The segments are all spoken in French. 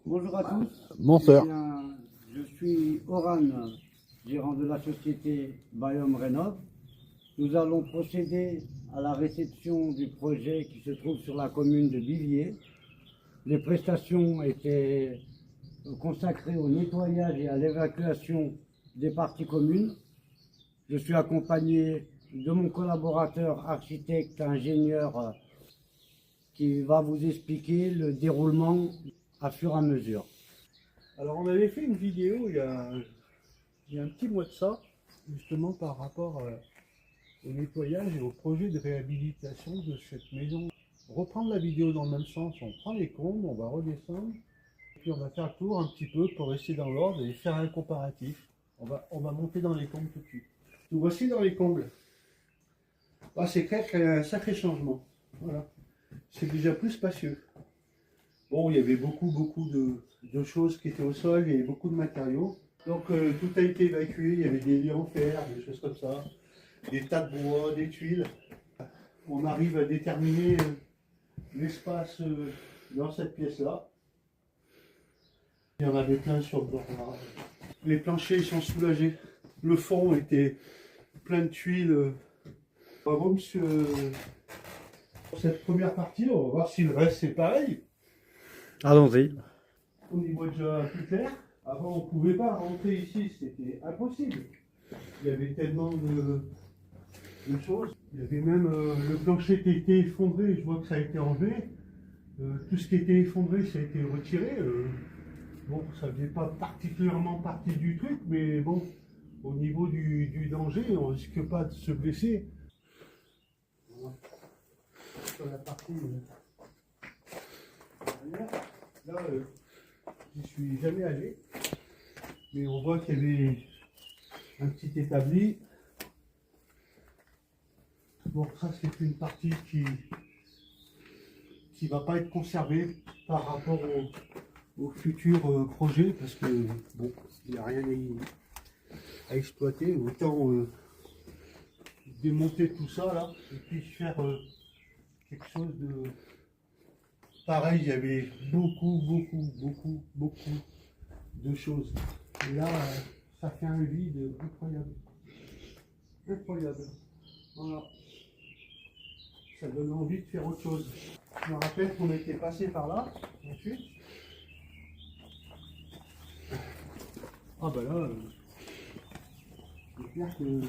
Bonjour à tous. Bonsoir. Eh bien, je suis Oran, gérant de la société Biome Rénov. Nous allons procéder à la réception du projet qui se trouve sur la commune de Viviers. Les prestations étaient consacrées au nettoyage et à l'évacuation des parties communes. Je suis accompagné de mon collaborateur architecte ingénieur qui va vous expliquer le déroulement à fur et à mesure. Alors on avait fait une vidéo il y a un petit mois de ça, justement par rapport au nettoyage et au projet de réhabilitation de cette maison. Reprendre la vidéo dans le même sens, on prend les combles, on va redescendre, puis on va faire le tour un petit peu pour rester dans l'ordre et faire un comparatif. On va monter dans les combles tout de suite. Nous voici dans les combles. Ah, c'est clair qu'il y a un sacré changement. Voilà. C'est déjà plus spacieux. Bon, il y avait beaucoup de choses qui étaient au sol, il y avait beaucoup de matériaux. Donc tout a été évacué, il y avait des lits en fer, des choses comme ça, des tas de bois, des tuiles. On arrive à déterminer l'espace dans cette pièce-là. Il y en avait plein sur le bord là. Les planchers ils sont soulagés. Le fond était plein de tuiles. Bravo monsieur. Pour cette première partie, on va voir si le reste c'est pareil. Allons-y. Au niveau déjà plus clair, avant on ne pouvait pas rentrer ici, c'était impossible. Il y avait tellement de choses. Il y avait même le plancher qui était effondré, je vois que ça a été enlevé. Tout ce qui était effondré, ça a été retiré. Bon, ça ne faisait pas particulièrement partie du truc, mais bon, au niveau du danger, on ne risque pas de se blesser. Voilà. Sur la partie arrière, là, j'y suis jamais allé, mais on voit qu'il y avait un petit établi. Bon, ça c'est une partie qui va pas être conservée par rapport au futur projet, parce que bon, il n'y a rien à exploiter. Autant démonter tout ça là, et puis faire quelque chose de pareil. Il y avait beaucoup de choses. Et là, ça fait un vide incroyable. Incroyable. Voilà. Ça donne envie de faire autre chose. Je me rappelle qu'on était passé par là, ensuite. Ah bah là, c'est clair que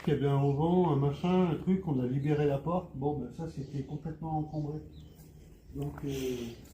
qu'il y avait un auvent, un machin, un truc, on a libéré la porte. Bon, ben ça c'était complètement encombré. Donc